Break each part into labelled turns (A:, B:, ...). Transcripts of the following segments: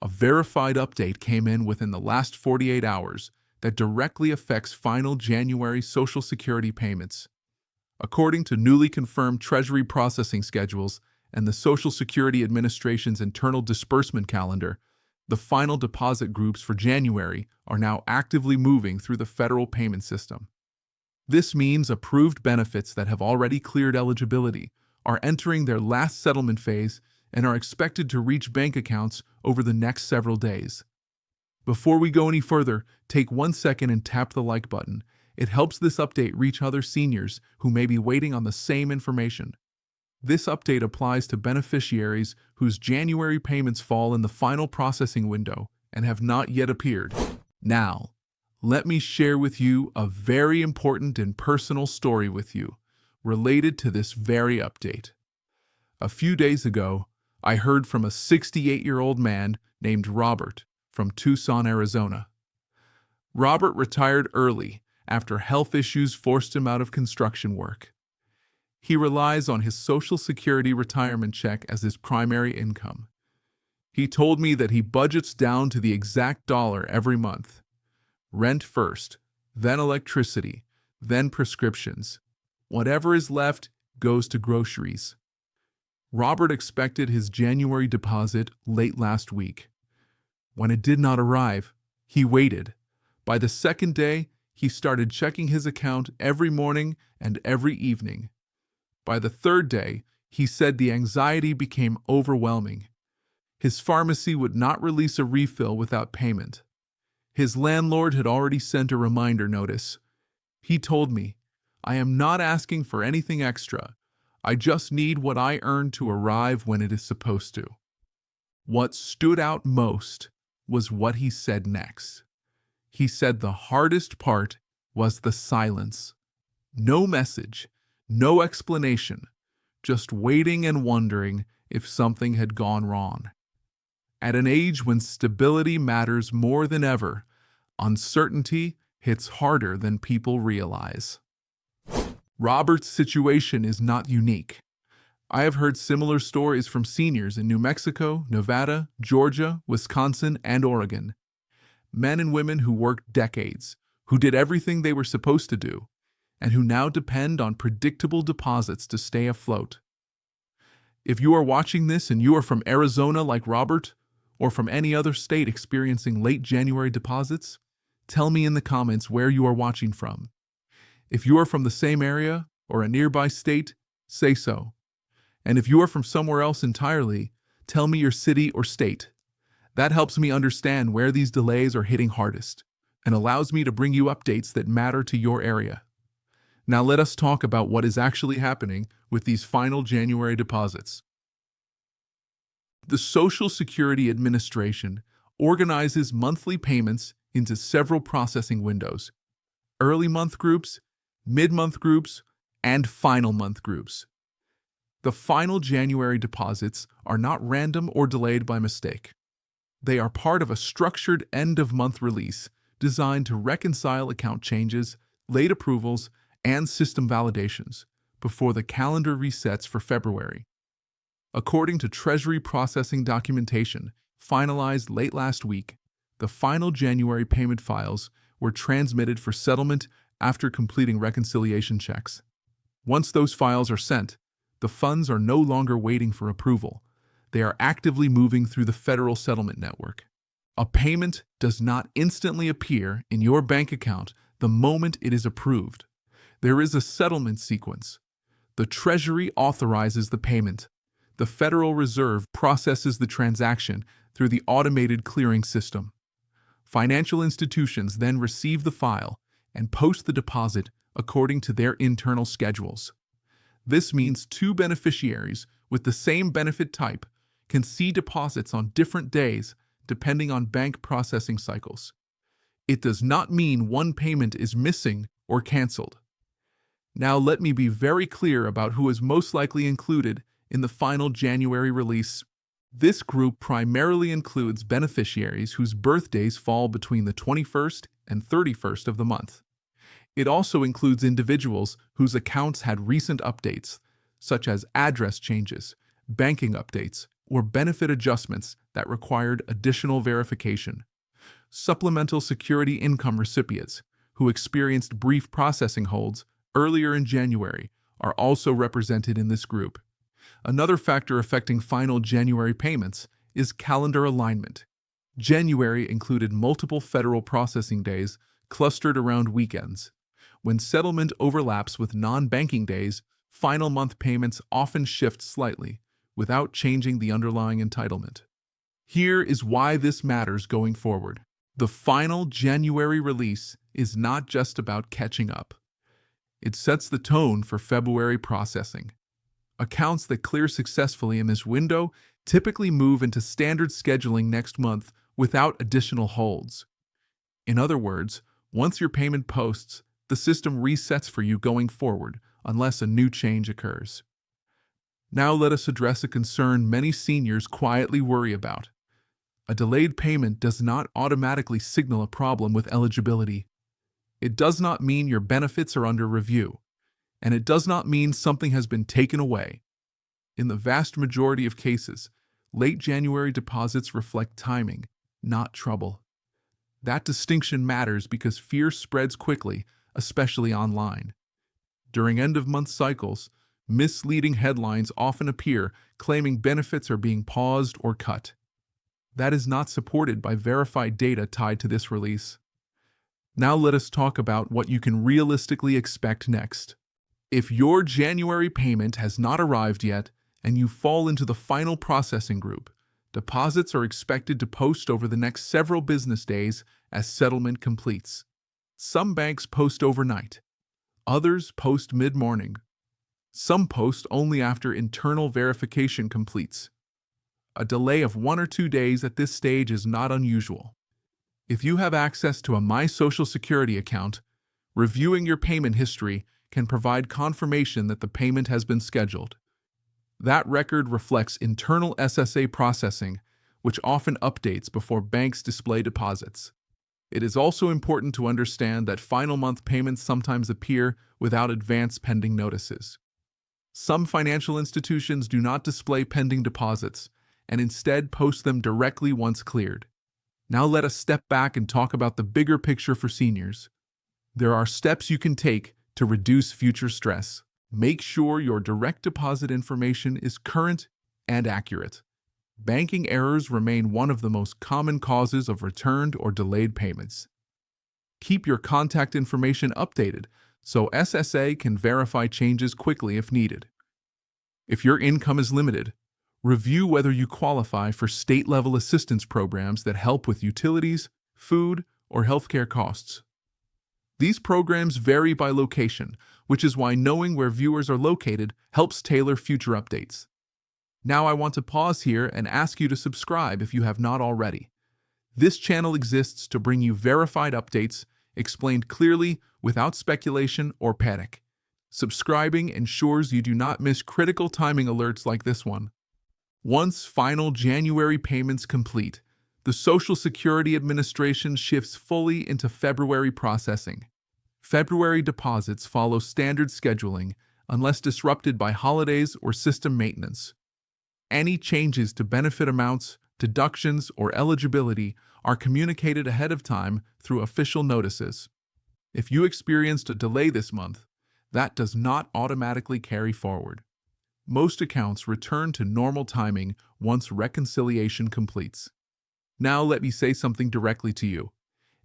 A: A verified update came in within the last 48 hours that directly affects final January Social Security payments. According to newly confirmed Treasury processing schedules and the Social Security Administration's internal disbursement calendar, the final deposit groups for January are now actively moving through the federal payment system. This means approved benefits that have already cleared eligibility are entering their last settlement phase and are expected to reach bank accounts over the next several days. Before we go any further, take 1 second and tap the like button. It helps this update reach other seniors who may be waiting on the same information. This update applies to beneficiaries whose January payments fall in the final processing window and have not yet appeared. Now, let me share with you a very important and personal story with you related to this very update. A few days ago, I heard from a 68-year-old man named Robert from Tucson, Arizona. Robert retired early after health issues forced him out of construction work. He relies on his Social Security retirement check as his primary income. He told me that he budgets down to the exact dollar every month. Rent first, then electricity, then prescriptions. Whatever is left goes to groceries. Robert expected his January deposit late last week. When it did not arrive, he waited. By the second day, he started checking his account every morning and every evening. By the third day, he said the anxiety became overwhelming. His pharmacy would not release a refill without payment. His landlord had already sent a reminder notice. He told me, "I am not asking for anything extra. I just need what I earn to arrive when it is supposed to." What stood out most was what he said next. He said the hardest part was the silence. No message, no explanation, just waiting and wondering if something had gone wrong. At an age when stability matters more than ever, uncertainty hits harder than people realize. Robert's situation is not unique. I have heard similar stories from seniors in New Mexico, Nevada, Georgia, Wisconsin, and Oregon. Men and women who worked decades, who did everything they were supposed to do, and who now depend on predictable deposits to stay afloat. If you are watching this and you are from Arizona like Robert, or from any other state experiencing late January deposits, tell me in the comments where you are watching from. If you are from the same area or a nearby state, say so. And if you are from somewhere else entirely, tell me your city or state. That helps me understand where these delays are hitting hardest and allows me to bring you updates that matter to your area. Now let us talk about what is actually happening with these final January deposits. The Social Security Administration organizes monthly payments into several processing windows: early month groups, mid-month groups, and final month groups. The final January deposits are not random or delayed by mistake. They are part of a structured end-of-month release designed to reconcile account changes, late approvals, and system validations before the calendar resets for February. According to Treasury processing documentation finalized late last week, the final January payment files were transmitted for settlement after completing reconciliation checks. Once those files are sent, the funds are no longer waiting for approval. They are actively moving through the federal settlement network. A payment does not instantly appear in your bank account the moment it is approved. There is a settlement sequence. The Treasury authorizes the payment. The Federal Reserve processes the transaction through the automated clearing system. Financial institutions then receive the file and post the deposit according to their internal schedules. This means two beneficiaries with the same benefit type can see deposits on different days depending on bank processing cycles. It does not mean one payment is missing or canceled. Now let me be very clear about who is most likely included in the final January release. This group primarily includes beneficiaries whose birthdays fall between the 21st and 31st of the month. It also includes individuals whose accounts had recent updates, such as address changes, banking updates, or benefit adjustments that required additional verification. Supplemental Security income recipients who experienced brief processing holds earlier in January are also represented in this group. Another factor affecting final January payments is calendar alignment. January included multiple federal processing days clustered around weekends. When settlement overlaps with non-banking days, final month payments often shift slightly, without changing the underlying entitlement. Here is why this matters going forward. The final January release is not just about catching up. It sets the tone for February processing. Accounts that clear successfully in this window typically move into standard scheduling next month without additional holds. In other words, once your payment posts, the system resets for you going forward unless a new change occurs. Now let us address a concern many seniors quietly worry about. A delayed payment does not automatically signal a problem with eligibility. It does not mean your benefits are under review, and it does not mean something has been taken away. In the vast majority of cases, late January deposits reflect timing, not trouble. That distinction matters because fear spreads quickly, especially online. During end-of-month cycles, misleading headlines often appear claiming benefits are being paused or cut. That is not supported by verified data tied to this release. Now let us talk about what you can realistically expect next. If your January payment has not arrived yet and you fall into the final processing group, deposits are expected to post over the next several business days as settlement completes. Some banks post overnight. Others post mid-morning. Some post only after internal verification completes. A delay of 1 or 2 days at this stage is not unusual. If you have access to a My Social Security account, reviewing your payment history can provide confirmation that the payment has been scheduled. That record reflects internal SSA processing, which often updates before banks display deposits. It is also important to understand that final month payments sometimes appear without advance pending notices. Some financial institutions do not display pending deposits and instead post them directly once cleared. Now let us step back and talk about the bigger picture for seniors. There are steps you can take to reduce future stress. Make sure your direct deposit information is current and accurate. Banking errors remain one of the most common causes of returned or delayed payments. Keep your contact information updated so SSA can verify changes quickly if needed. If your income is limited, review whether you qualify for state-level assistance programs that help with utilities, food, or healthcare costs. These programs vary by location, which is why knowing where viewers are located helps tailor future updates. Now I want to pause here and ask you to subscribe if you have not already. This channel exists to bring you verified updates, explained clearly without speculation or panic. Subscribing ensures you do not miss critical timing alerts like this one. Once final January payments complete, the Social Security Administration shifts fully into February processing. February deposits follow standard scheduling unless disrupted by holidays or system maintenance. Any changes to benefit amounts, deductions, or eligibility are communicated ahead of time through official notices. If you experienced a delay this month, that does not automatically carry forward. Most accounts return to normal timing once reconciliation completes. Now let me say something directly to you.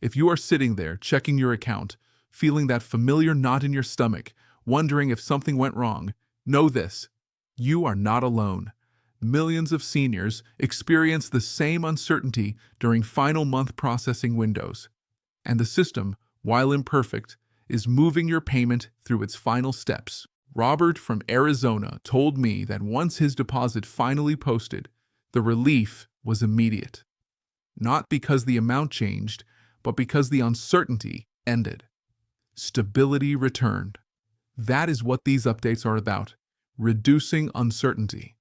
A: If you are sitting there checking your account, feeling that familiar knot in your stomach, wondering if something went wrong, know this: you are not alone. Millions of seniors experience the same uncertainty during final month processing windows. And the system, while imperfect, is moving your payment through its final steps. Robert from Arizona told me that once his deposit finally posted, the relief was immediate. Not because the amount changed, but because the uncertainty ended. Stability returned. That is what these updates are about: reducing uncertainty.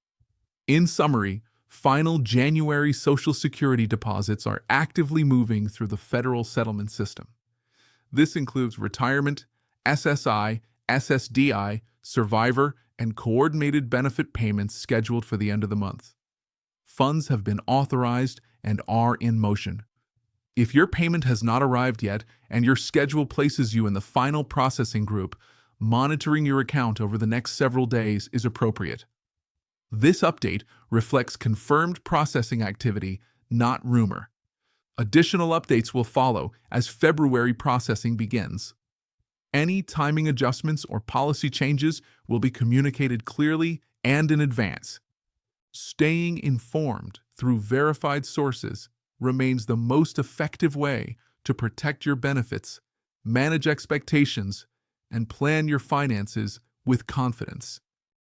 A: In summary, final January Social Security deposits are actively moving through the federal settlement system. This includes retirement, SSI, SSDI, survivor, and coordinated benefit payments scheduled for the end of the month. Funds have been authorized and are in motion. If your payment has not arrived yet and your schedule places you in the final processing group, monitoring your account over the next several days is appropriate. This update reflects confirmed processing activity, not rumor. Additional updates will follow as February processing begins. Any timing adjustments or policy changes will be communicated clearly and in advance. Staying informed through verified sources remains the most effective way to protect your benefits, manage expectations, and plan your finances with confidence.